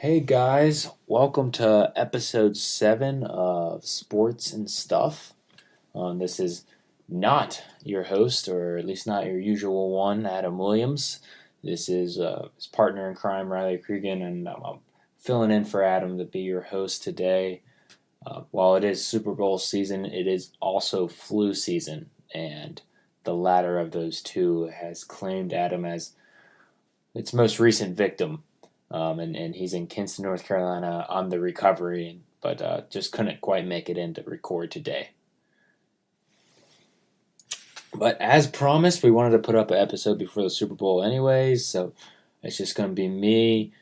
Hey guys, welcome to episode 7 of Sports and Stuff. This is not your host, or at least not your usual one, Adam Williams. This is his partner in crime, Riley Cregan, and I'm filling in for Adam to be your host today. While it is Super Bowl season, it is also flu season, and the latter of those two has claimed Adam as its most recent victim. And he's in Kinston, North Carolina on the recovery, but just couldn't quite make it in to record today. But as promised, we wanted to put up an episode before the Super Bowl anyways, so it's just going to be me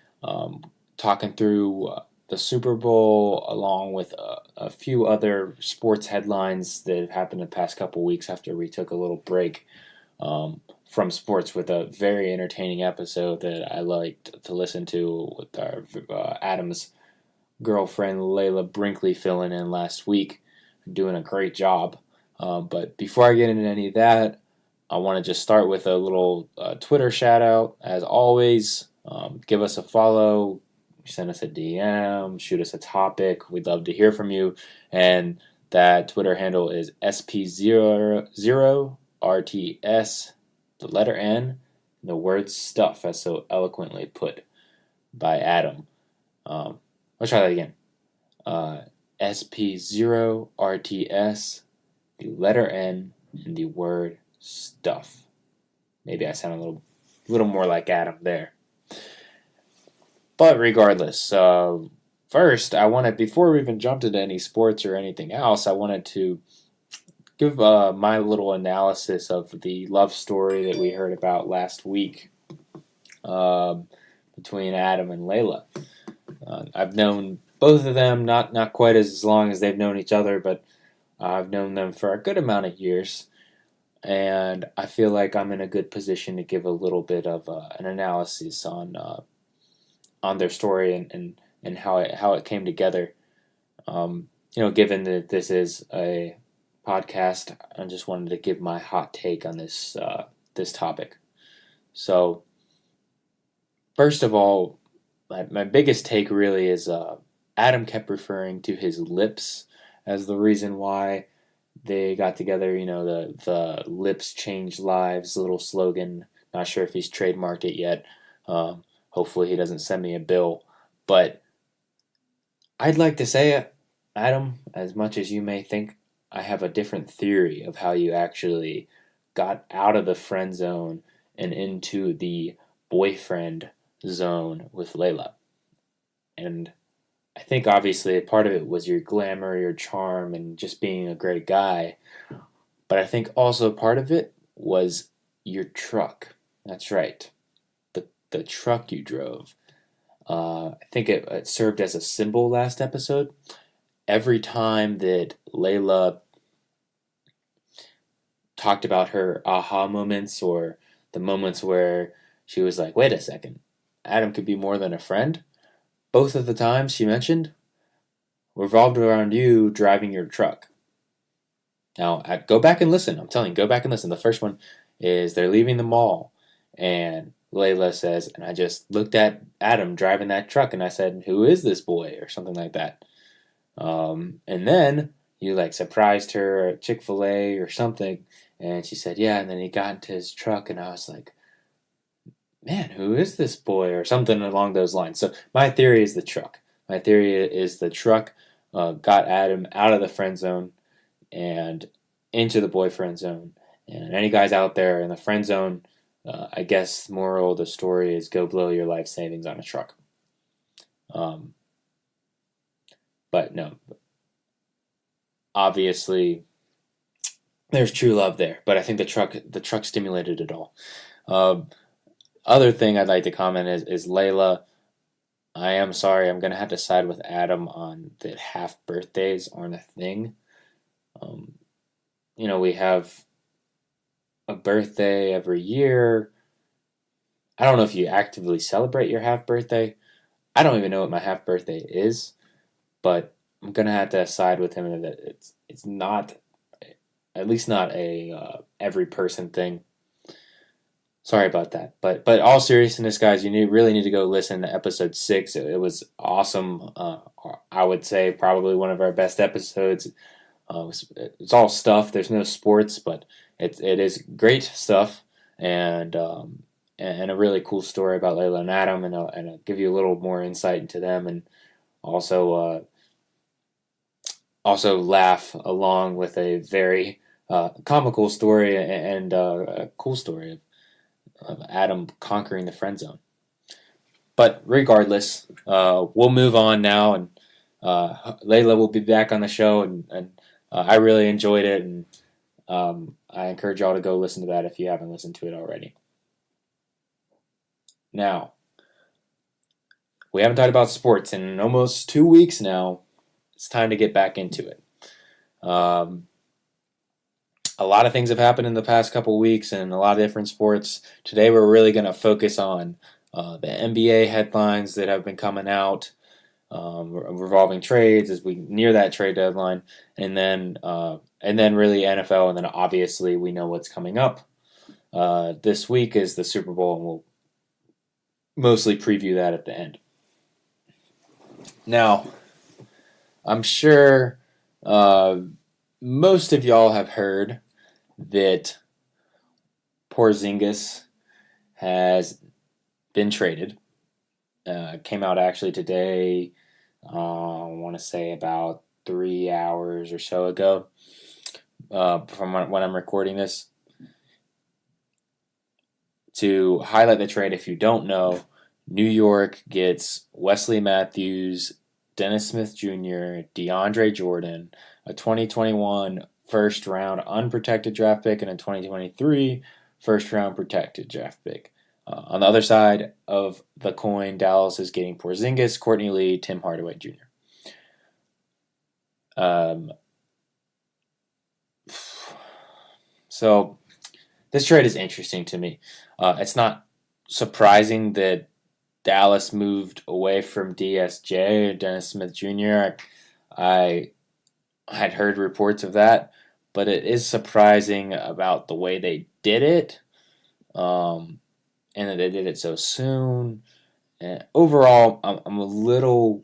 talking through the Super Bowl along with a few other sports headlines that have happened the past couple weeks after we took a little break. From sports with a very entertaining episode that I liked to listen to with our Adam's girlfriend Layla Brinkley filling in last week, doing a great job. But before I get into any of that, I want to just start with a little Twitter shout out. As always, give us a follow, send us a DM, shoot us a topic. We'd love to hear from you. And that Twitter handle is SP00RTS. The letter N, and the word stuff, as so eloquently put by Adam. Let's try that again. SP0RTS, the letter N, and the word stuff. Maybe I sound a little more like Adam there. But regardless, first, before we even jumped into any sports or anything else, I wanted to give my little analysis of the love story that we heard about last week between Adam and Layla. I've known both of them, not quite as long as they've known each other, but I've known them for a good amount of years, and I feel like I'm in a good position to give a little bit of an analysis on their story and how it came together. Given that this is a podcast, I just wanted to give my hot take on this topic. So, first of all, my biggest take really is Adam kept referring to his lips as the reason why they got together. The lips change lives little slogan. Not sure if he's trademarked it yet. Hopefully he doesn't send me a bill. But I'd like to say it, Adam, as much as you may think I have a different theory of how you actually got out of the friend zone and into the boyfriend zone with Layla. And I think obviously a part of it was your glamour, your charm, and just being a great guy. But I think also part of it was your truck. That's right. The truck you drove. I think it served as a symbol last episode. Every time that Layla talked about her aha moments or the moments where she was like, wait a second, Adam could be more than a friend, both of the times she mentioned revolved around you driving your truck. Now, go back and listen. I'm telling you, go back and listen. The first one is they're leaving the mall, and Layla says, and I just looked at Adam driving that truck, and I said, who is this boy? Or something like that. And then you surprised her at Chick-fil-A or something, and she said, yeah, and then he got into his truck, and I was like, man, who is this boy? Or something along those lines. So my theory is the truck. My theory is the truck got Adam out of the friend zone and into the boyfriend zone. And any guys out there in the friend zone, I guess moral of the story is go blow your life savings on a truck. But no, obviously there's true love there, but I think the truck stimulated it all. Other thing I'd like to comment is Layla. I am sorry, I'm gonna have to side with Adam on that half birthdays aren't a thing. We have a birthday every year. I don't know if you actively celebrate your half birthday. I don't even know what my half birthday is, but I'm gonna have to side with him that it's not, at least not a every person thing. Sorry about that. But all seriousness, guys, really need to go listen to episode 6. It was awesome. I would say probably one of our best episodes. It's all stuff. There's no sports, but it is great stuff, and and a really cool story about Layla and Adam, and I'll give you a little more insight into them, and also also laugh along with a very comical story and a cool story of Adam conquering the friend zone. But regardless, we'll move on now, and Layla will be back on the show, and I really enjoyed it, and I encourage y'all to go listen to that if you haven't listened to it already. Now, we haven't talked about sports in almost 2 weeks now. It's time to get back into it. A lot of things have happened in the past couple of weeks in a lot of different sports. Today, we're really going to focus on the NBA headlines that have been coming out, revolving trades as we near that trade deadline, and then really NFL, and then obviously we know what's coming up. This week is the Super Bowl, and we'll mostly preview that at the end. Now, I'm sure most of y'all have heard that Porzingis has been traded. Came out actually today, I want to say about 3 hours or so ago from when I'm recording this. To highlight the trade, if you don't know, New York gets Wesley Matthews, Dennis Smith Jr., DeAndre Jordan, a 2021 first-round unprotected draft pick, and a 2023 first-round protected draft pick. On the other side of the coin, Dallas is getting Porzingis, Courtney Lee, Tim Hardaway Jr. So this trade is interesting to me. It's not surprising that Dallas moved away from DSJ, Dennis Smith Jr. I had heard reports of that, but it is surprising about the way they did it, and that they did it so soon. And overall, I'm a little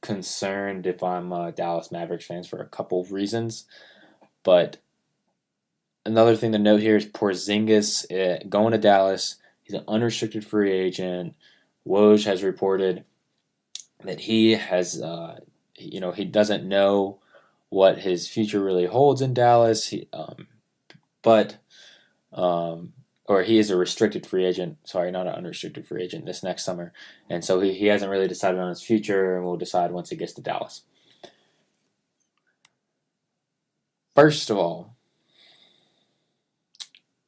concerned if I'm Dallas Mavericks fans for a couple of reasons. But another thing to note here is Porzingis going to Dallas. He's an unrestricted free agent. Woj has reported that he has, he doesn't know what his future really holds in Dallas. He is a restricted free agent. Sorry, not an unrestricted free agent this next summer. And so he hasn't really decided on his future, and will decide once he gets to Dallas. First of all,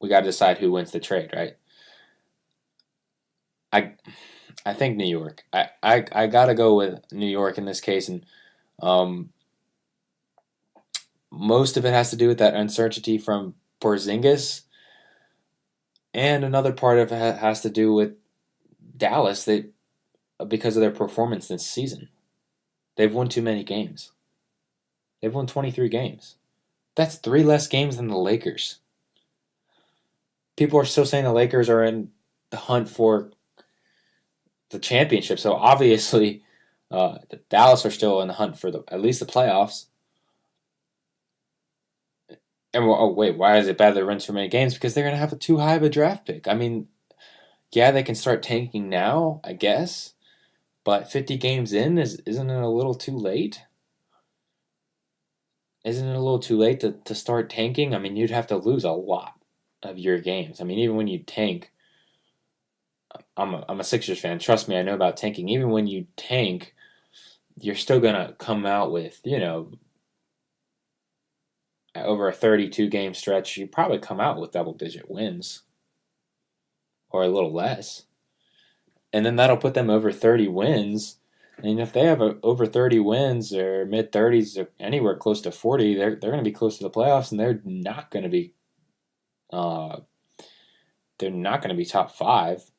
we got to decide who wins the trade, right? I think New York. I got to go with New York in this case, and most of it has to do with that uncertainty from Porzingis, and another part of it has to do with Dallas, because of their performance this season. They've won too many games. They've won 23 games. That's 3 less games than the Lakers. People are still saying the Lakers are in the hunt for the championship, so obviously the Dallas are still in the hunt for at least the playoffs. And wait, why is it bad they run too many games? Because they're going to have too high of a draft pick. I mean, yeah, they can start tanking now, I guess, but 50 games in, isn't it a little too late? Isn't it a little too late to start tanking? I mean, you'd have to lose a lot of your games. I mean, even when you tank, I'm a Sixers fan. Trust me, I know about tanking. Even when you tank, you're still gonna come out with, over a 32 game stretch. You probably come out with double digit wins, or a little less, and then that'll put them over 30 wins. And if they have over 30 wins or mid 30s or anywhere close to 40, they're going to be close to the playoffs, and they're not going to be top 5,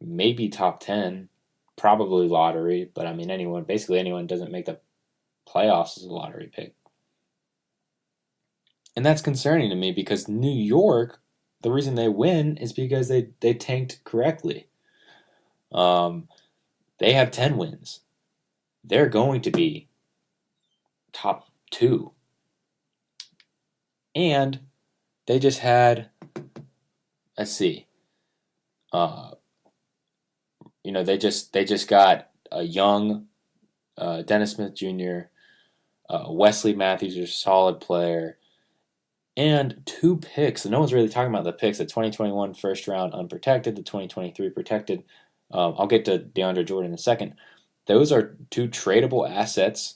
maybe top 10, probably lottery. But I mean, basically anyone doesn't make the playoffs is a lottery pick, and that's concerning to me because New York the reason they win is because they tanked correctly. Um, they have 10 wins. They're going to be top two. And they just had, let's see, uh, they just got a young Dennis Smith Jr., Wesley Matthews, is a solid player, and 2 picks. No one's really talking about the picks. The 2021 first round unprotected, the 2023 protected. I'll get to DeAndre Jordan in a second. Those are 2 tradable assets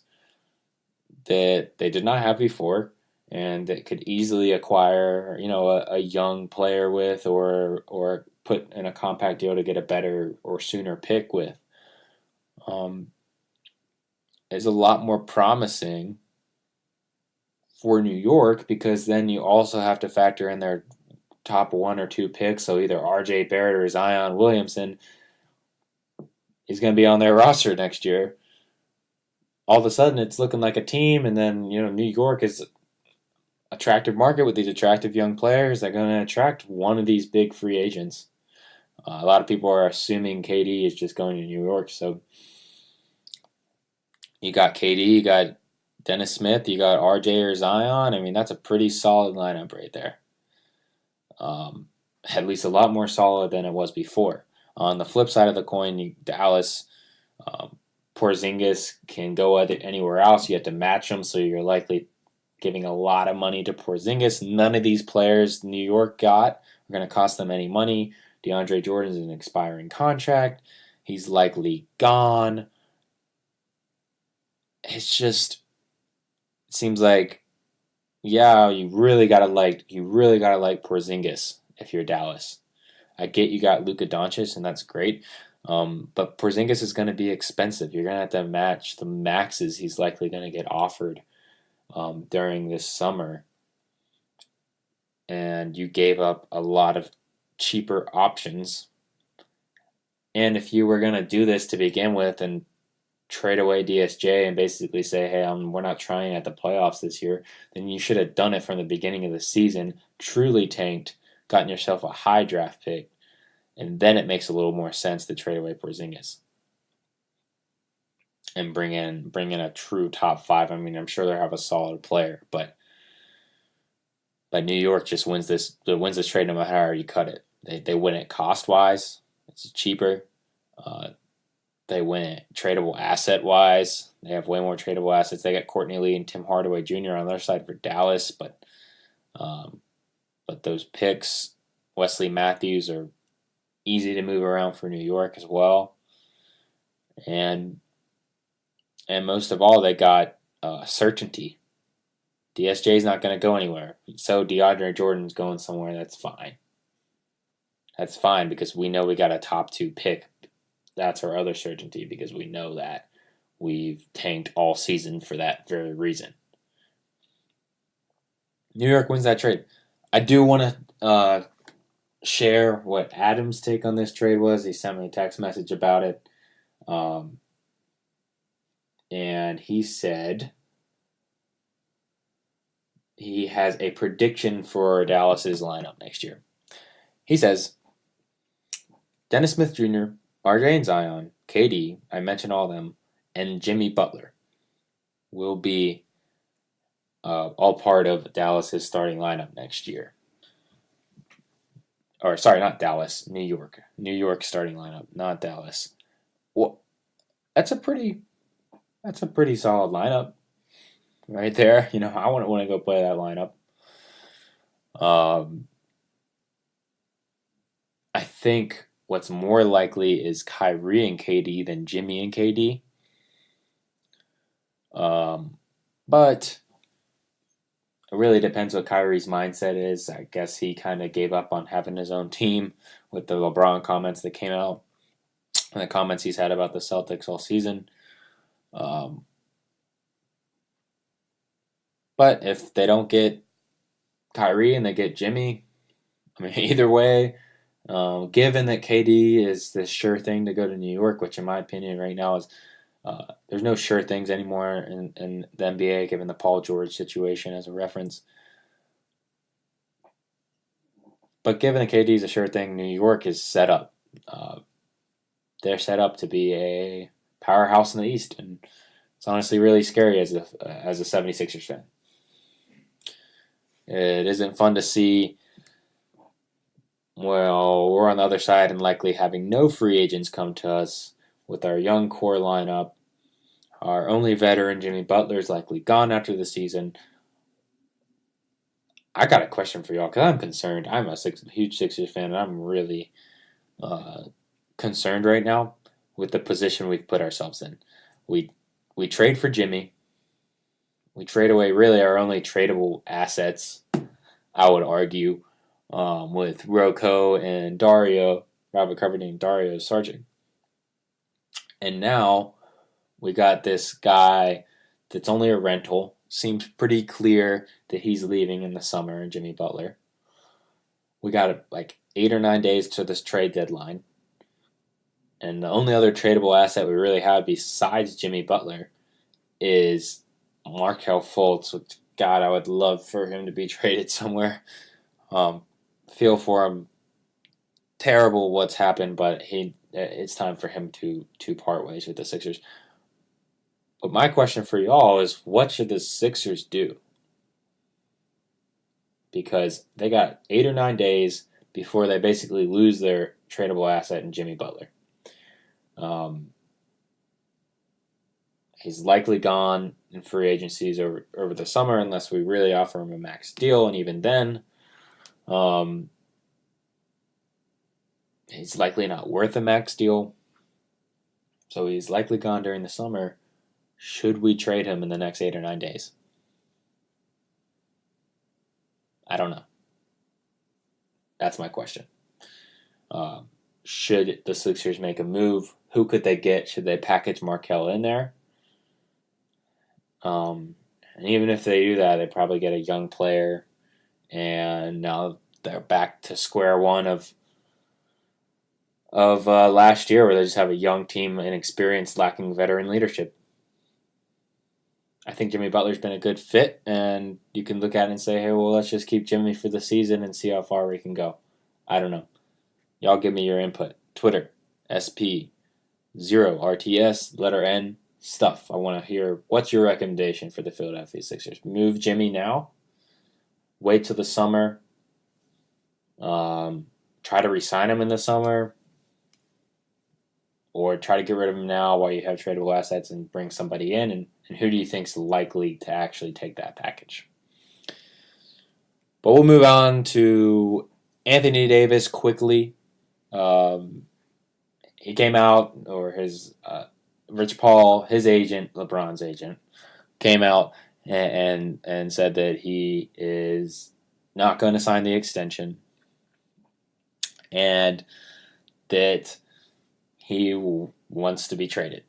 that they did not have before, and that could easily acquire, a young player with, or put in a compact deal to get a better or sooner pick with. Um, is a lot more promising for New York, because then you also have to factor in their top 1 or 2 picks. So either R.J. Barrett or Zion Williamson is going to be on their roster next year. All of a sudden, it's looking like a team, and then New York is an attractive market with these attractive young players. They're going to attract one of these big free agents. A lot of people are assuming KD is just going to New York, so you got KD, you got Dennis Smith, you got RJ or Zion. I mean, that's a pretty solid lineup right there. At least a lot more solid than it was before. On the flip side of the coin, Dallas, Porzingis can go anywhere else. You have to match them, so you're likely giving a lot of money to Porzingis. None of these players New York got are going to cost them any money. DeAndre Jordan is an expiring contract. He's likely gone. It seems like, yeah, you really gotta like Porzingis if you're Dallas. I get you got Luka Doncic, and that's great. But Porzingis is going to be expensive. You're going to have to match the maxes he's likely going to get offered during this summer. And you gave up a lot of cheaper options. And if you were going to do this to begin with and trade away DSJ and basically say, hey, we're not trying at the playoffs this year, then you should have done it from the beginning of the season, truly tanked, gotten yourself a high draft pick, and then it makes a little more sense to trade away Porzingis and bring in a true top 5. I mean, I'm sure they have a solid player, but New York just wins this trade no matter how you cut it. They win it cost wise. It's cheaper. They win it tradable asset wise. They have way more tradable assets. They got Courtney Lee and Tim Hardaway Jr. on their side for Dallas, but those picks, Wesley Matthews, are easy to move around for New York as well. And most of all, they got certainty. DSJ is not going to go anywhere. So DeAndre Jordan's going somewhere. That's fine. That's fine, because we know we got a top 2 pick. That's our other certainty, because we know that we've tanked all season for that very reason. New York wins that trade. I do want to share what Adam's take on this trade was. He sent me a text message about it. And he said he has a prediction for Dallas's lineup next year. He says, Dennis Smith Jr., RJ and Zion, KD, I mentioned all of them, and Jimmy Butler will be all part of Dallas's starting lineup next year. Or, sorry, not Dallas, New York. New York starting lineup, not Dallas. Well, that's a pretty solid lineup right there. I wouldn't want to go play that lineup. I think what's more likely is Kyrie and KD than Jimmy and KD. But it really depends what Kyrie's mindset is. I guess he kind of gave up on having his own team with the LeBron comments that came out and the comments he's had about the Celtics all season. But if they don't get Kyrie and they get Jimmy, I mean, either way, given that KD is the sure thing to go to New York, which in my opinion right now is there's no sure things anymore in the NBA, given the Paul George situation as a reference. But given that KD is a sure thing, New York is set up. Uh, they're set up to be a powerhouse in the East, and it's honestly really scary as a 76ers fan. It isn't fun to see. Well, we're on the other side and likely having no free agents come to us with our young core lineup. Our only veteran, Jimmy Butler, is likely gone after the season. I got a question for y'all because I'm concerned. I'm a huge Sixers fan, and I'm really concerned right now with the position we've put ourselves in. We trade for Jimmy. We trade away really our only tradable assets, I would argue, with Rocco and Dario, Robert Coverdale and Dario Saric. And now we got this guy that's only a rental. Seems pretty clear that he's leaving in the summer, Jimmy Butler. We got like 8 or 9 days to this trade deadline. And the only other tradable asset we really have besides Jimmy Butler is Markelle Fultz, which, God, I would love for him to be traded somewhere. Feel for him. Terrible what's happened, but it's time for him to part ways with the Sixers. But my question for y'all is, what should the Sixers do? Because they got 8 or 9 days before they basically lose their tradable asset in Jimmy Butler. He's likely gone in free agencies over the summer unless we really offer him a max deal, and even then, he's likely not worth a max deal. So he's likely gone during the summer. Should we trade him in the next 8 or 9 days? I don't know. That's my question. Should the Sixers make a move? Who could they get? Should they package Markelle in there? And even if they do that, they probably get a young player, and now they're back to square one of last year, where they just have a young team, inexperienced, lacking veteran leadership. I think Jimmy Butler's been a good fit, and you can look at it and say, hey, well, let's just keep Jimmy for the season and see how far we can go. I don't know. Y'all give me your input. Twitter, SP0RTS, letter N, stuff. I want to hear, what's your recommendation for the Philadelphia Sixers? Move Jimmy now? Wait till the summer? Try to re-sign him in the summer? Or try to get rid of him now while you have tradable assets and bring somebody in? And who do you think is likely to actually take that package? But we'll move on to Anthony Davis quickly. He came out, or his Rich Paul, his agent, LeBron's agent, came out and said that he is not going to sign the extension, and that he wants to be traded.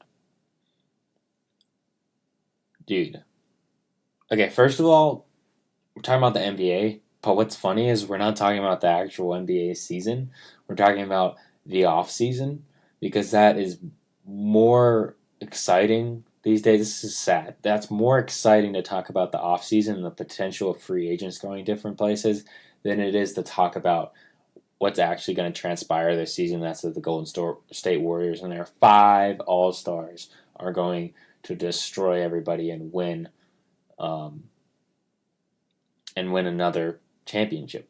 Dude. Okay, first of all, we're talking about the NBA, but what's funny is we're not talking about the actual NBA season. We're talking about the off season, because that is more exciting these days. This is sad. That's more exciting to talk about the off season and the potential of free agents going different places than it is to talk about what's actually going to transpire this season. That's that the Golden State Warriors and their 5 All-Stars are going to destroy everybody and win another championship.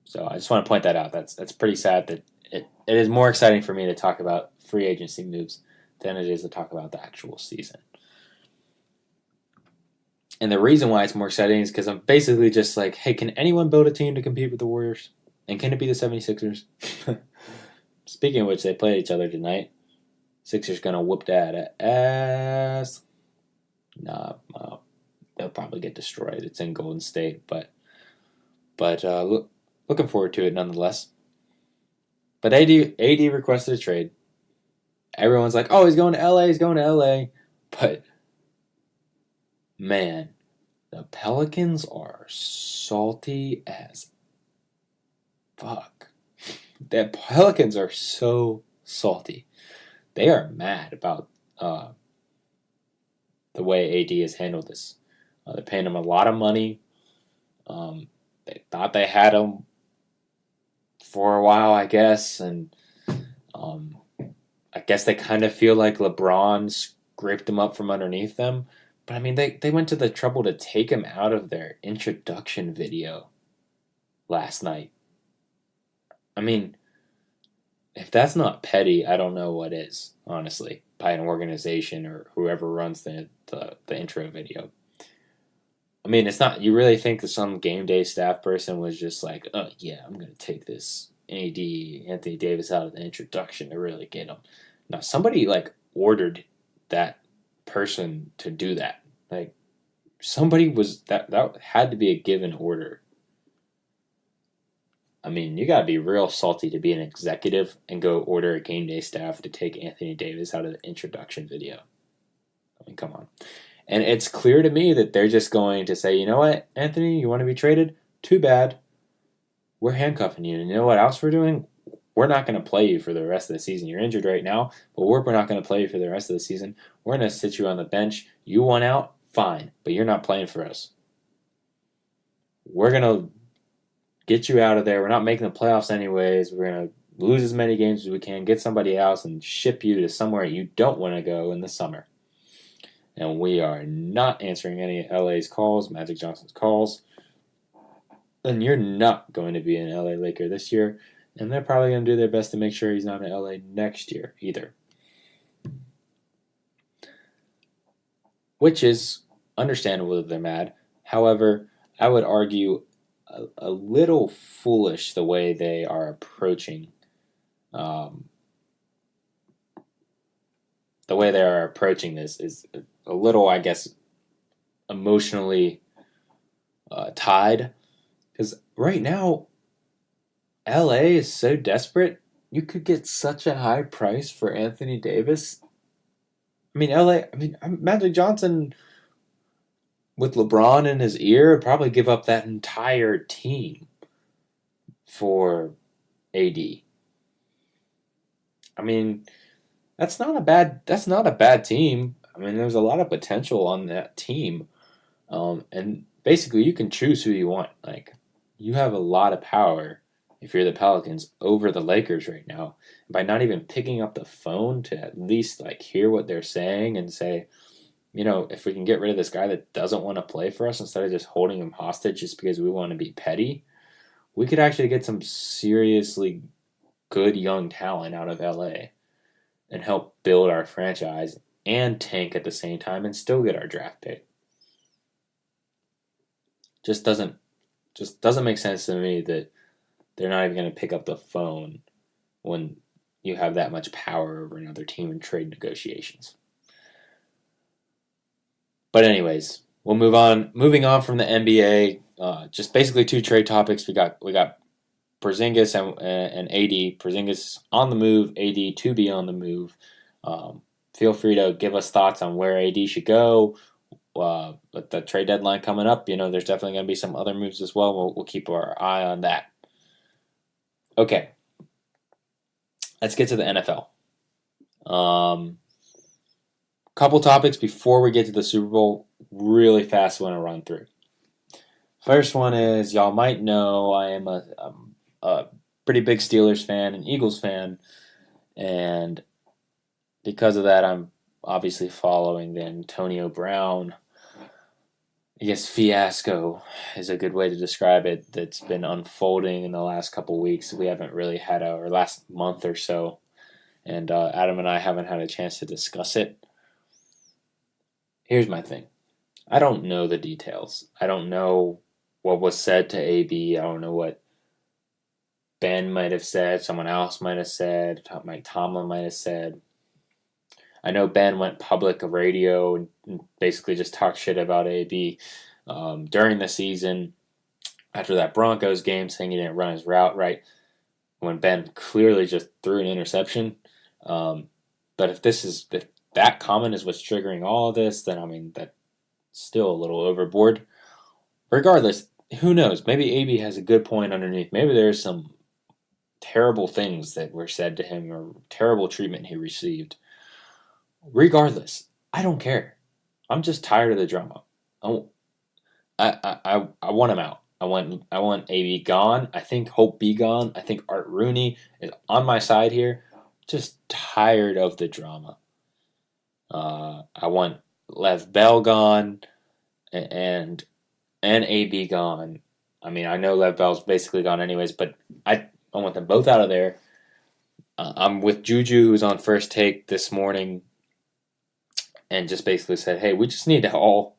So I just want to point that out. That's pretty sad that it is more exciting for me to talk about free agency moves than it is to talk about the actual season. And the reason why it's more exciting is because I'm basically just like, hey, can anyone build a team to compete with the Warriors? And can it be the 76ers? Speaking of which, they play each other tonight. Sixers going to whoop that ass. Nah, they'll probably get destroyed. It's in Golden State, but looking forward to it nonetheless. But AD requested a trade. Everyone's like, oh, he's going to LA. But, man, the Pelicans are salty as fuck. The Pelicans are so salty. They are mad about the way AD has handled this. They're paying him a lot of money. They thought they had him for a while, I guess, and um, I guess they kind of feel like LeBron scraped him up from underneath them. But I mean, they went to the trouble to take him out of their introduction video last night. I mean, if that's not petty, I don't know what is, honestly, by an organization or whoever runs the intro video. I mean, it's not. You really think that some game day staff person was just like, oh yeah, I'm gonna take this Anthony Davis out of the introduction to really get him. Now somebody like ordered that person to do that. Like somebody was that had to be a given order. I mean, you gotta be real salty to be an executive and go order a game day staff to take Anthony Davis out of the introduction video. I mean, come on. And it's clear to me that they're just going to say, you know what, Anthony, you want to be traded? Too bad. We're handcuffing you. And you know what else we're doing? We're not going to play you for the rest of the season. You're injured right now, but we're not going to play you for the rest of the season. We're going to sit you on the bench. You want out? Fine, but you're not playing for us. We're going to get you out of there. We're not making the playoffs anyways. We're going to lose as many games as we can, get somebody else, and ship you to somewhere you don't want to go in the summer. And we are not answering any of LA's calls, Magic Johnson's calls. And you're not going to be an LA Laker this year. And they're probably going to do their best to make sure he's not in LA next year either. Which is understandable that they're mad. However, I would argue a little foolish the way they are approaching this is a little, I guess, emotionally tied. Because right now, LA is so desperate, you could get such a high price for Anthony Davis. Magic Johnson with LeBron in his ear would probably give up that entire team for AD. I mean, that's not a bad team. I mean, there's a lot of potential on that team, and basically, you can choose who you want. Like, you have a lot of power if you're the Pelicans over the Lakers right now. By not even picking up the phone to at least like hear what they're saying and say, you know, if we can get rid of this guy that doesn't want to play for us instead of just holding him hostage just because we want to be petty, we could actually get some seriously good young talent out of LA and help build our franchise and tank at the same time and still get our draft pick. Just doesn't make sense to me that they're not even going to pick up the phone when you have that much power over another team in trade negotiations. But anyways, we'll move on. Moving on from the NBA, just basically two trade topics. We got Porzingis and AD. Porzingis on the move, AD to be on the move. Feel free to give us thoughts on where AD should go. With the trade deadline coming up, you know, there's definitely going to be some other moves as well. We'll keep our eye on that. Okay, let's get to the NFL. Couple topics before we get to the Super Bowl. Really fast, want to run through. First one is, y'all might know I am a pretty big Steelers fan and Eagles fan, and because of that, I'm obviously following the Antonio Brown, I guess, fiasco is a good way to describe it, that's been unfolding in the last couple weeks. We haven't really had or last month or so, and Adam and I haven't had a chance to discuss it. Here's my thing. I don't know the details. I don't know what was said to AB. I don't know what Ben might have said, someone else might have said, Mike Tomlin might have said. I know Ben went public radio and basically just talked shit about AB during the season after that Broncos game, saying he didn't run his route right when Ben clearly just threw an interception. But if that comment is what's triggering all of this, then I mean, that's still a little overboard. Regardless, who knows? Maybe AB has a good point underneath. Maybe there's some terrible things that were said to him or terrible treatment he received. Regardless, I don't care. I'm just tired of the drama. I want him out. I want AB gone. I think Hope be gone. I think Art Rooney is on my side here. Just tired of the drama. I want Lev Bell gone and AB gone. I mean, I know Lev Bell's basically gone anyways, but I want them both out of there. I'm with Juju, who's on First Take this morning, and just basically said, "Hey, we just need to all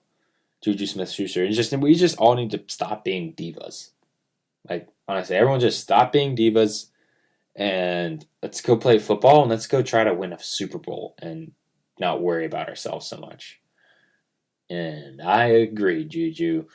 Juju Smith-Schuster, we just all need to stop being divas. Like honestly, everyone just stop being divas, and let's go play football and let's go try to win a Super Bowl and not worry about ourselves so much." And I agree, Juju.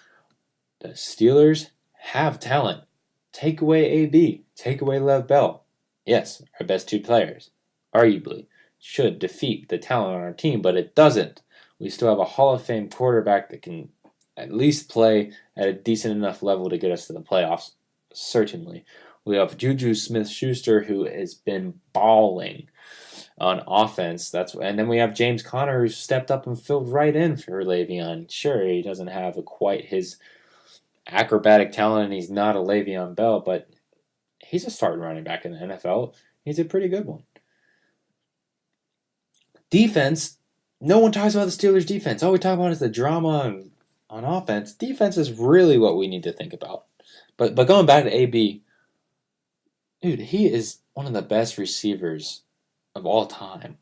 The Steelers have talent. Take away AB. Take away Lev Bell. Yes, our best two players, arguably, should defeat the talent on our team, but it doesn't. We still have a Hall of Fame quarterback that can at least play at a decent enough level to get us to the playoffs, certainly. We have Juju Smith-Schuster, who has been balling on offense. And then we have James Conner, who stepped up and filled right in for Le'Veon. Sure, he doesn't have quite his acrobatic talent, and he's not a Le'Veon Bell, but he's a starting running back in the NFL. He's a pretty good one. Defense, no one talks about the Steelers' defense. All we talk about is the drama on offense. Defense is really what we need to think about. But going back to AB, dude, he is one of the best receivers of all time.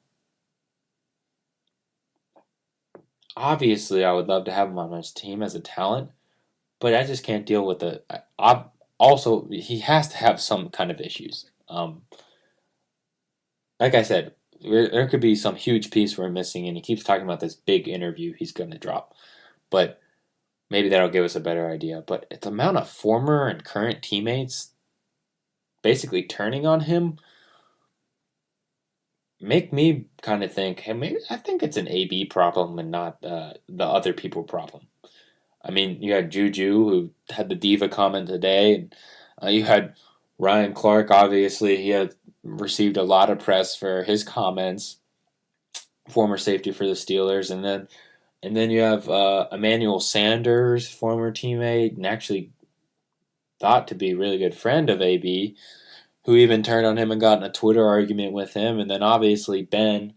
Obviously, I would love to have him on his team as a talent, but I just can't deal with the. Also, he has to have some kind of issues. Like I said, there could be some huge piece we're missing, and he keeps talking about this big interview he's going to drop. But maybe that'll give us a better idea. But the amount of former and current teammates basically turning on him make me kind of think, hey, maybe I think it's an AB problem and not the other people problem. I mean, you had Juju, who had the diva comment today, and you had Ryan Clark. Obviously, he had received a lot of press for his comments, former safety for the Steelers, and then you have Emmanuel Sanders, former teammate, and actually thought to be a really good friend of AB, who even turned on him and got in a Twitter argument with him. And then obviously Ben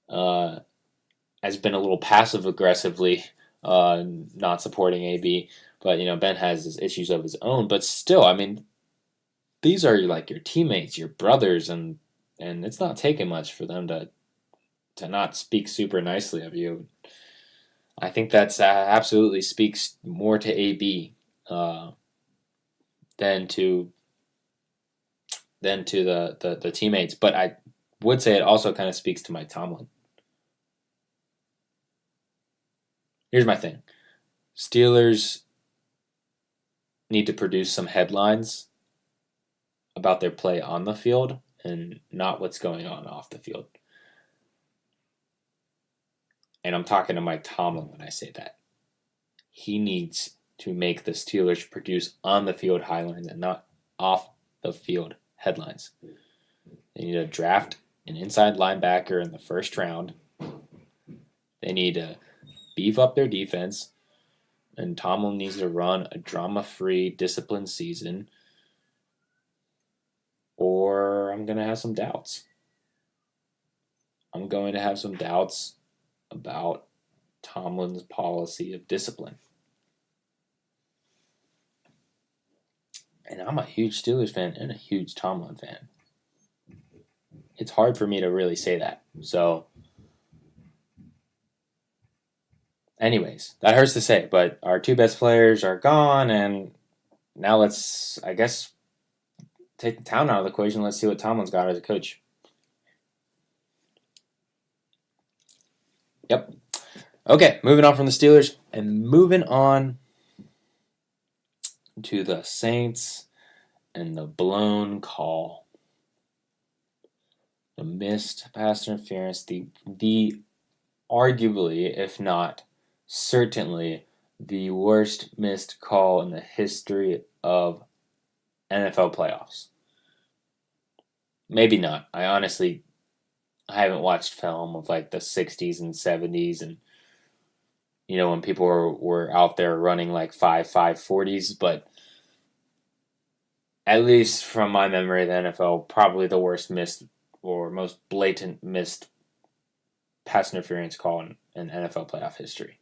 has been a little passive aggressively not supporting AB, but Ben has his issues of his own. But still, I mean, these are like your teammates, your brothers, and it's not taking much for them to not speak super nicely of you. I think that's absolutely speaks more to AB than to the teammates. But I would say it also kind of speaks to Mike Tomlin. Here's my thing. Steelers need to produce some headlines about their play on the field and not what's going on off the field. And I'm talking to Mike Tomlin when I say that. He needs to make the Steelers produce on the field highlights and not off the field headlines. They need to draft an inside linebacker in the first round. They need to beef up their defense. And Tomlin needs to run a drama-free, disciplined season. Or I'm going to have some doubts. I'm going to have some doubts about Tomlin's policy of discipline. And I'm a huge Steelers fan and a huge Tomlin fan. It's hard for me to really say that. So, anyways, that hurts to say, but our two best players are gone, and now let's, I guess, take the town out of the equation. Let's see what Tomlin's got as a coach. Yep. Okay, moving on from the Steelers and moving on to the Saints and the blown call. The missed pass interference, the arguably, if not certainly, the worst missed call in the history of NFL playoffs. Maybe not. I haven't watched film of like the 60s and 70s, and when people were out there running like 5.40s, but at least from my memory, the NFL probably the worst missed or most blatant missed pass interference call in NFL playoff history.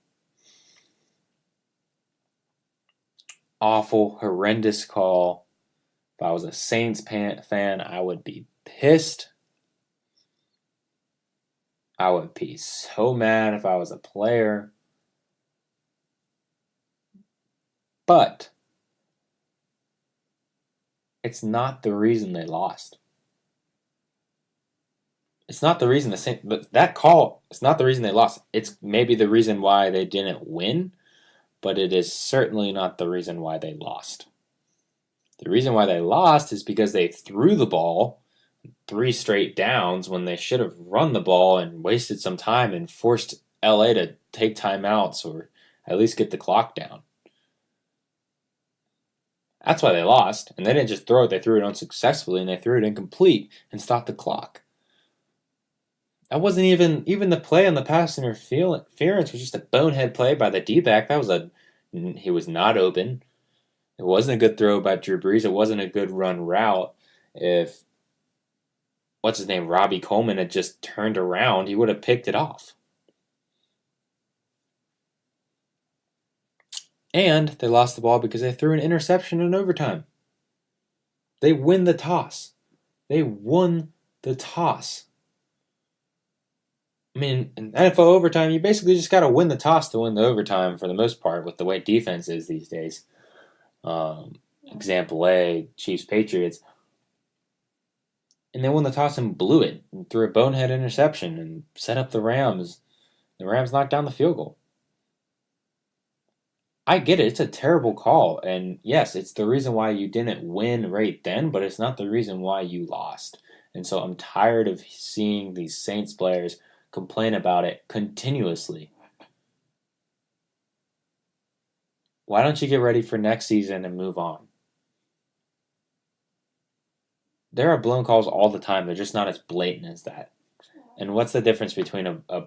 Awful, horrendous call. If I was a Saints fan, I would be pissed. I would be so mad if I was a player. But it's not the reason they lost. It's not the reason the Saints, that call, it's not the reason they lost. It's maybe the reason why they didn't win, but it is certainly not the reason why they lost. The reason why they lost is because they threw the ball 3 straight downs when they should have run the ball and wasted some time and forced LA to take timeouts or at least get the clock down. That's why they lost. And they didn't just throw it, they threw it unsuccessfully and they threw it incomplete and stopped the clock. That wasn't even the play on the pass interference was just a bonehead play by the D-back. He was not open. It wasn't a good throw by Drew Brees. It wasn't a good run route. If Robbie Coleman had just turned around, he would have picked it off. And they lost the ball because they threw an interception in overtime. They win the toss. They won the toss. I mean, in NFL overtime, you basically just got to win the toss to win the overtime for the most part with the way defense is these days. Example A, Chiefs-Patriots. And they won the toss and blew it and threw a bonehead interception and set up the Rams. The Rams knocked down the field goal. I get it. It's a terrible call. And yes, it's the reason why you didn't win right then, but it's not the reason why you lost. And so I'm tired of seeing these Saints players complain about it continuously. Why don't you get ready for next season and move on? There are blown calls all the time. They're just not as blatant as that. And what's the difference between a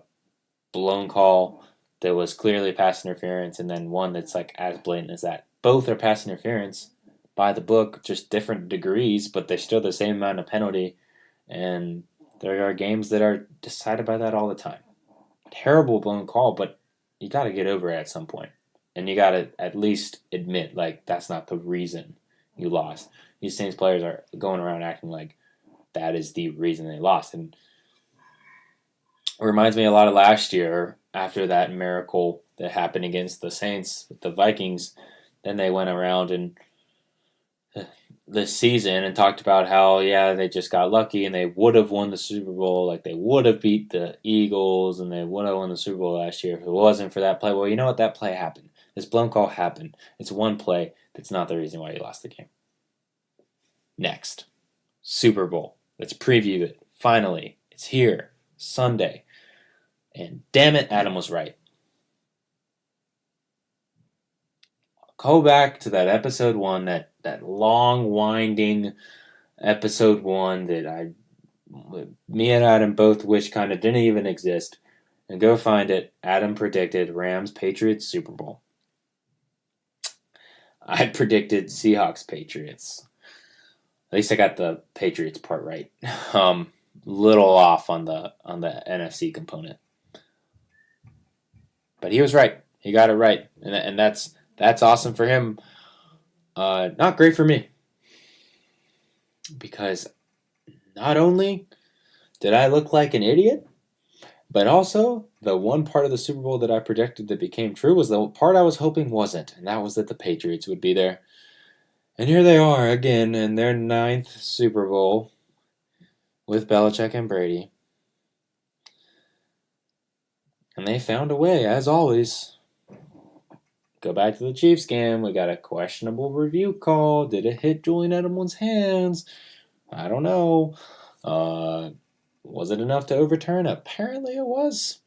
blown call that was clearly pass interference and then one that's like as blatant as that? Both are pass interference by the book, just different degrees, but they're still the same amount of penalty. And there are games that are decided by that all the time. Terrible blown call, but you got to get over it at some point. And you got to at least admit, like, that's not the reason you lost. These Saints players are going around acting like that is the reason they lost. And it reminds me a lot of last year after that miracle that happened against the Saints with the Vikings. Then they went around and this season and talked about how, yeah, they just got lucky and they would have won the Super Bowl. Like, they would have beat the Eagles and they would have won the Super Bowl last year if it wasn't for that play. Well, you know what? That play happened. This blown call happened. It's one play. That's not the reason why you lost the game. Next, Super Bowl. Let's preview it. Finally, it's here. Sunday. And damn it, Adam was right. Go back to that episode 1, that long, winding episode 1 that me and Adam both wish kind of didn't even exist, and go find it. Adam predicted Rams-Patriots Super Bowl. I predicted Seahawks-Patriots. At least I got the Patriots part right. Little off on the NFC component, but he was right. He got it right, and that's awesome for him. Not great for me, because not only did I look like an idiot, but also the one part of the Super Bowl that I predicted that became true was the part I was hoping wasn't, and that was that the Patriots would be there. And here they are again in their 9th Super Bowl with Belichick and Brady. And they found a way, as always. Go back to the Chiefs game. We got a questionable review call. Did it hit Julian Edelman's hands? I don't know. Was it enough to overturn? Apparently it was.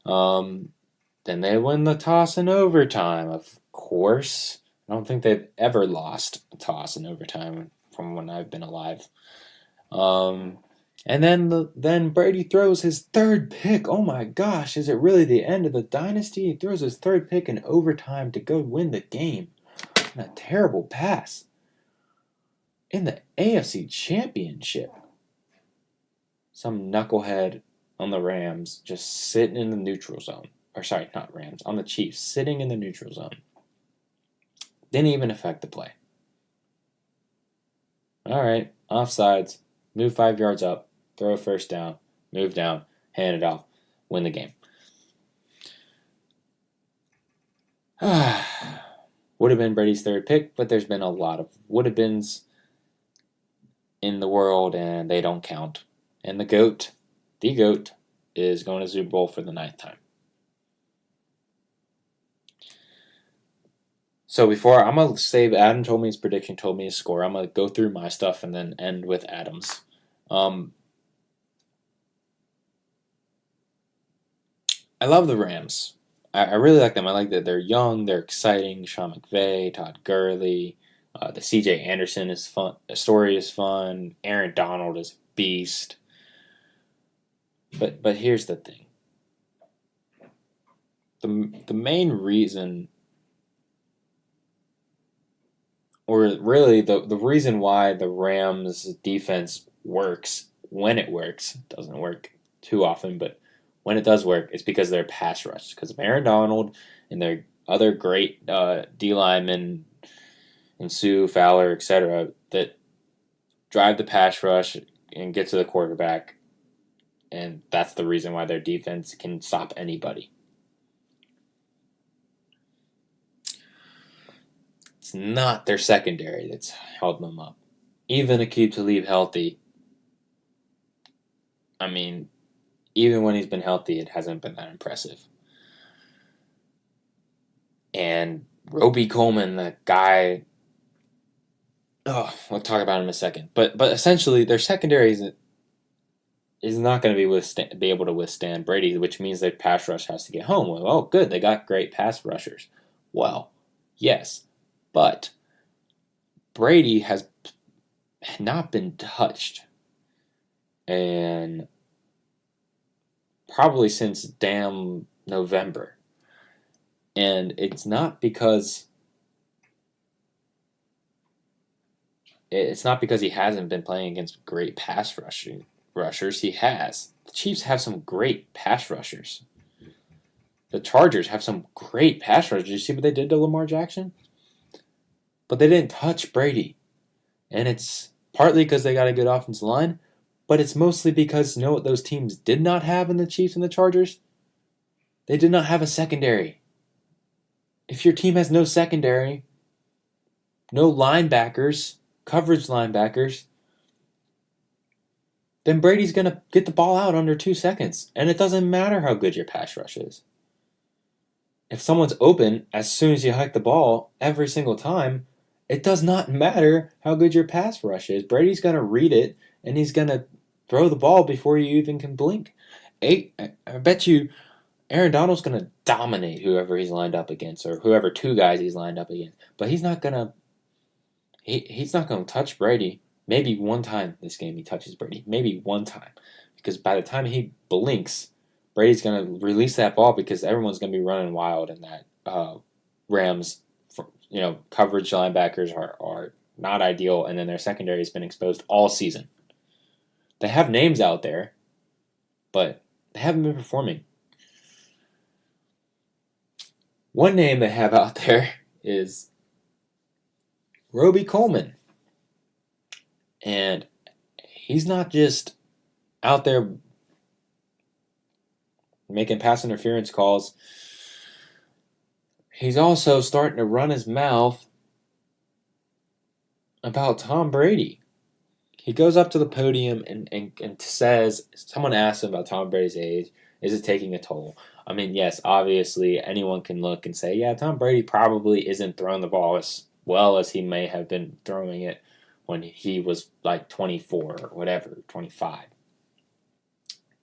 Then they win the toss in overtime, of course. I don't think they've ever lost a toss in overtime from when I've been alive. And then Brady throws his third pick. Oh my gosh, is it really the end of the dynasty? He throws his third pick in overtime to go win the game. And a terrible pass. In the AFC Championship. Some knucklehead on the Rams just sitting in the neutral zone. Or sorry, not Rams, on the Chiefs, sitting in the neutral zone. Didn't even affect the play. All right, offsides, move 5 yards up, throw a first down, move down, hand it off, win the game. Would have been Brady's third pick, but there's been a lot of would have beens in the world, and they don't count. And the GOAT, is going to Super Bowl for the 9th time. So before, I'm going to save, Adam told me his prediction, told me his score. I'm going to go through my stuff and then end with Adam's. I love the Rams. I really like them. I like that they're young, they're exciting. Sean McVay, Todd Gurley, the C.J. Anderson is fun. The story is fun. Aaron Donald is a beast. But here's the thing. The main reason, or really the reason why the Rams defense works when it works, doesn't work too often, but when it does work, it's because of their pass rush. Because of Aaron Donald and their other great D linemen and Sue, Fowler, etc., that drive the pass rush and get to the quarterback. And that's the reason why their defense can stop anybody. It's not their secondary that's held them up. Even Aqib Talib healthy, I mean, even when he's been healthy, it hasn't been that impressive. And Roby Coleman, that guy, we'll talk about him in a second. But essentially, their secondary is not going to be able to withstand Brady, which means their pass rush has to get home. Well, oh, good, they got great pass rushers. Well, yes, but Brady has not been touched, and probably since damn November. And it's not because he hasn't been playing against great pass rushers. He has. The Chiefs have some great pass rushers. The Chargers have some great pass rushers. Did you see what they did to Lamar Jackson? But they didn't touch Brady. And it's partly because they got a good offensive line, but it's mostly because, you know what those teams did not have in the Chiefs and the Chargers? They did not have a secondary. If your team has no secondary, no linebackers, coverage linebackers, then Brady's going to get the ball out under 2 seconds. And it doesn't matter how good your pass rush is. If someone's open, as soon as you hike the ball every single time, it does not matter how good your pass rush is. Brady's going to read it, and he's going to throw the ball before you even can blink. I bet you Aaron Donald's going to dominate whoever he's lined up against, or whoever 2 guys he's lined up against. But he's not going to he's not going to touch Brady. Maybe one time this game he touches Brady. Maybe one time. Because by the time he blinks, Brady's going to release that ball because everyone's going to be running wild in that Rams, coverage linebackers are not ideal, and then their secondary has been exposed all season. They have names out there, but they haven't been performing. One name they have out there is Roby Coleman. And he's not just out there making pass interference calls. He's also starting to run his mouth about Tom Brady. He goes up to the podium and says, someone asks him about Tom Brady's age, is it taking a toll? I mean, yes, obviously anyone can look and say, yeah, Tom Brady probably isn't throwing the ball as well as he may have been throwing it when he was like 24 or whatever, 25.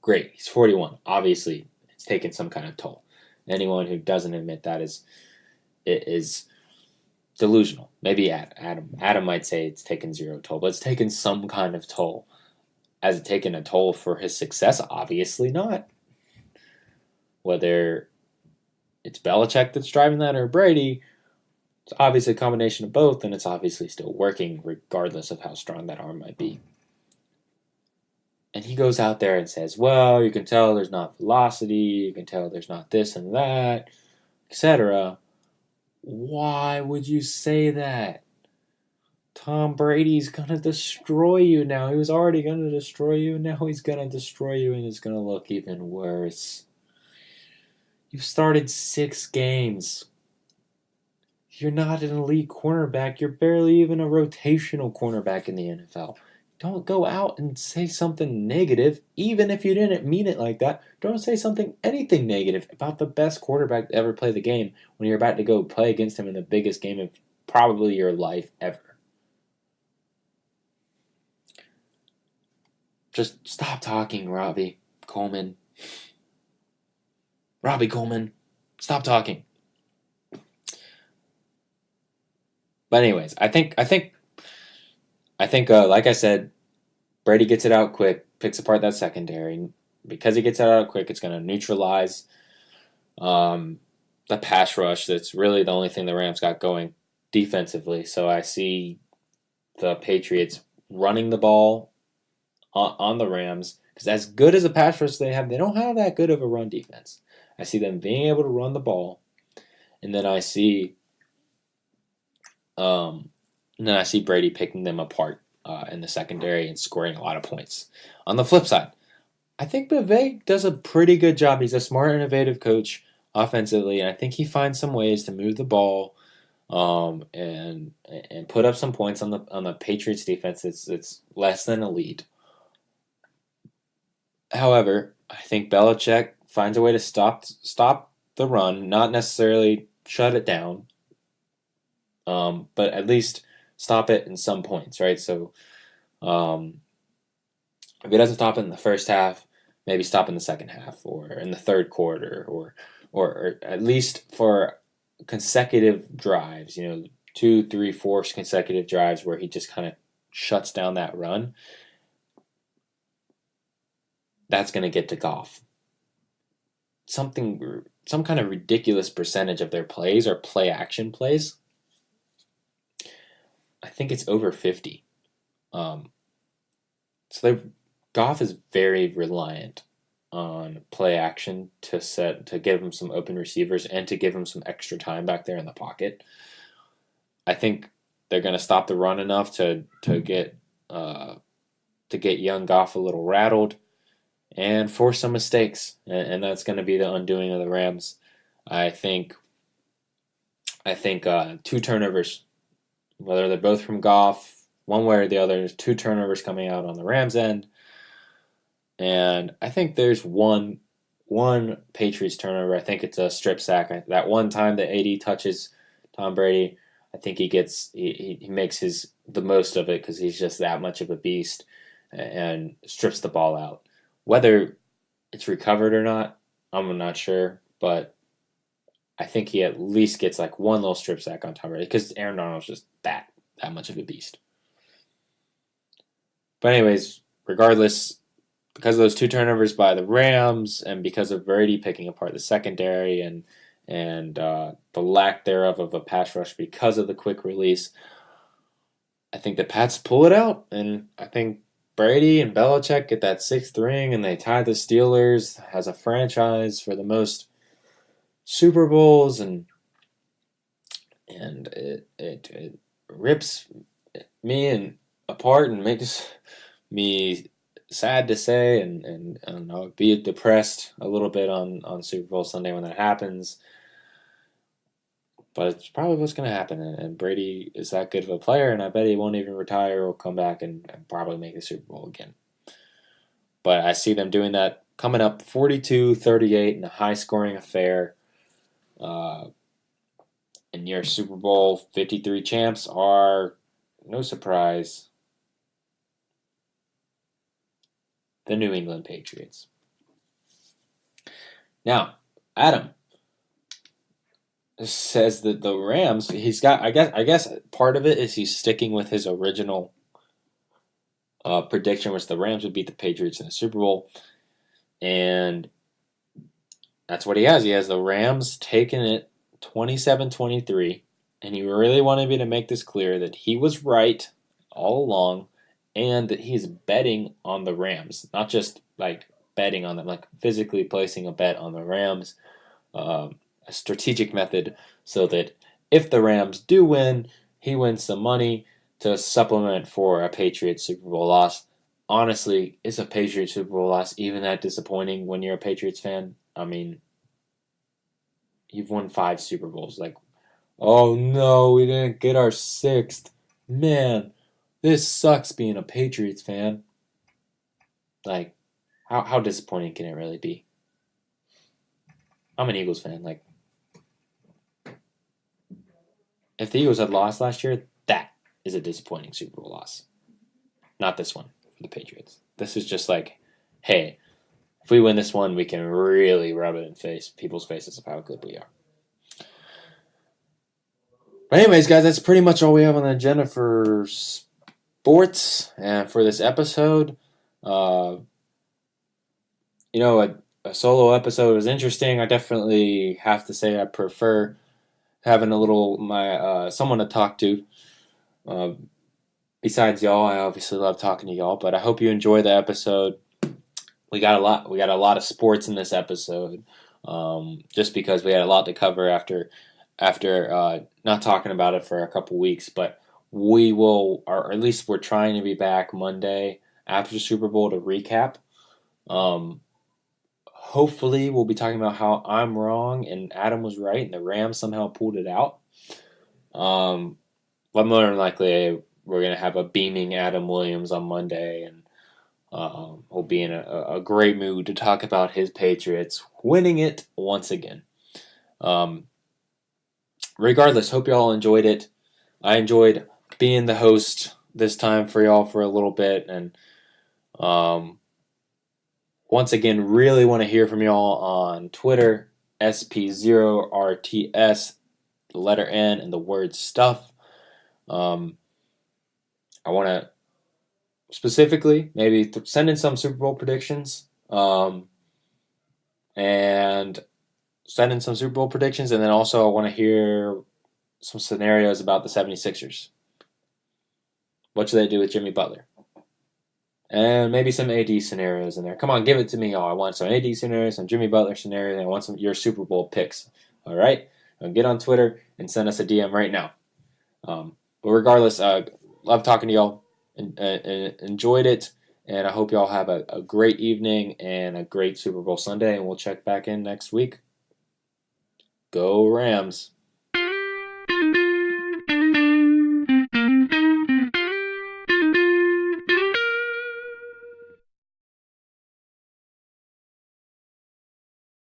Great, he's 41. Obviously, it's taken some kind of toll. Anyone who doesn't admit that is delusional. Maybe Adam might say it's taken zero toll, but it's taken some kind of toll. has it taken a toll for his success? Obviously not. Whether it's Belichick that's driving that or Brady, it's obviously a combination of both, and it's obviously still working regardless of how strong that arm might be. And he goes out there and says, well, you can tell there's not velocity, you can tell there's not this and that, etc. Why would you say that? Tom Brady's going to destroy you now. He was already going to destroy you, and now he's going to destroy you, and it's going to look even worse. You've started 6 games. You're not an elite cornerback. You're barely even a rotational cornerback in the NFL. Don't go out and say something negative, even if you didn't mean it like that. Don't say anything negative about the best quarterback to ever play the game when you're about to go play against him in the biggest game of probably your life ever. Just stop talking, Robbie Coleman. Robbie Coleman, stop talking. But anyways, I think, like I said, Brady gets it out quick, picks apart that secondary. Because he gets it out quick, it's going to neutralize the pass rush. That's really the only thing the Rams got going defensively. So I see the Patriots running the ball on the Rams, because as good as a pass rush they have, they don't have that good of a run defense. I see them being able to run the ball, and then I see Brady picking them apart in the secondary and scoring a lot of points. On the flip side, I think Vivek does a pretty good job. He's a smart, innovative coach offensively, and I think he finds some ways to move the ball and put up some points on the Patriots defense. It's less than elite. However, I think Belichick finds a way to stop the run, not necessarily shut it down, but at least stop it in some points, right? So if he doesn't stop it in the first half, maybe stop in the second half or in the third quarter, or at least for consecutive drives, 2, 3, 4 consecutive drives where he just kind of shuts down that run. That's going to get to Goff. Some kind of ridiculous percentage of their plays are play action plays. I think it's over 50. So Goff is very reliant on play action to give him some open receivers and to give him some extra time back there in the pocket. I think they're going to stop the run enough to get young Goff a little rattled and force some mistakes, and that's going to be the undoing of the Rams. I think 2 turnovers, whether they're both from Goff, one way or the other, there's 2 turnovers coming out on the Rams end, and I think there's one Patriots turnover. I think it's a strip sack. That one time that AD touches Tom Brady, I think he makes the most of it because he's just that much of a beast and strips the ball out. Whether it's recovered or not, I'm not sure, but I think he at least gets like one little strip sack on Tom Brady because Aaron Donald's just that much of a beast. But anyways, regardless, because of those 2 turnovers by the Rams and because of Brady picking apart the secondary and the lack thereof of a pass rush because of the quick release, I think the Pats pull it out, and I think Brady and Belichick get that 6th ring, and they tie the Steelers as a franchise for the most Super Bowls, and it rips me apart and makes me sad to say, and I don't know, be depressed a little bit on Super Bowl Sunday when that happens. But it's probably what's going to happen, and Brady is that good of a player, and I bet he won't even retire or come back and probably make the Super Bowl again. But I see them doing that, coming up 42-38 in a high-scoring affair. And your Super Bowl 53 champs are, no surprise, the New England Patriots. Now, Adam says that the Rams, he's got, I guess part of it is he's sticking with his original prediction was the Rams would beat the Patriots in the Super Bowl, and that's what he has. He has the Rams taking it 27-23, and he really wanted me to make this clear that he was right all along, and that he's betting on the Rams, not just like betting on them, like physically placing a bet on the Rams, a strategic method, so that if the Rams do win, he wins some money to supplement for a Patriots Super Bowl loss. Honestly, is a Patriots Super Bowl loss even that disappointing when you're a Patriots fan? I mean, you've won 5 Super Bowls. Like, oh no, we didn't get our 6th. Man, this sucks being a Patriots fan. Like, how disappointing can it really be? I'm an Eagles fan. Like, if the Eagles had lost last year, that is a disappointing Super Bowl loss. Not this one for the Patriots. This is just like, hey, if we win this one, we can really rub it in people's faces of how good we are. But anyways, guys, that's pretty much all we have on the agenda for sports and for this episode. Uh, a solo episode is interesting. I definitely have to say I prefer having a little someone to talk to. Uh, besides y'all, I obviously love talking to y'all, but I hope you enjoy the episode. We got a lot of sports in this episode, just because we had a lot to cover after not talking about it for a couple weeks. But we will, or at least we're trying to be back Monday after the Super Bowl to recap. Hopefully, we'll be talking about how I'm wrong and Adam was right, and the Rams somehow pulled it out. But more than likely, we're gonna have a beaming Adam Williams on Monday, and we'll be in a great mood to talk about his Patriots winning it once again. Regardless, hope y'all enjoyed it. I enjoyed being the host this time for y'all for a little bit, and once again, really want to hear from y'all on Twitter, SP0RTS, the letter N and the word stuff. I want to specifically maybe send in some Super Bowl predictions, and send in some Super Bowl predictions, and then also I want to hear some scenarios about the 76ers. What should they do with Jimmy Butler? And maybe some AD scenarios in there. Come on, give it to me, y'all. I want some AD scenarios, some Jimmy Butler scenarios, and I want some your Super Bowl picks. All right? Now get on Twitter and send us a DM right now. But regardless, love talking to y'all. Enjoyed it. And I hope y'all have a great evening and a great Super Bowl Sunday. And we'll check back in next week. Go Rams.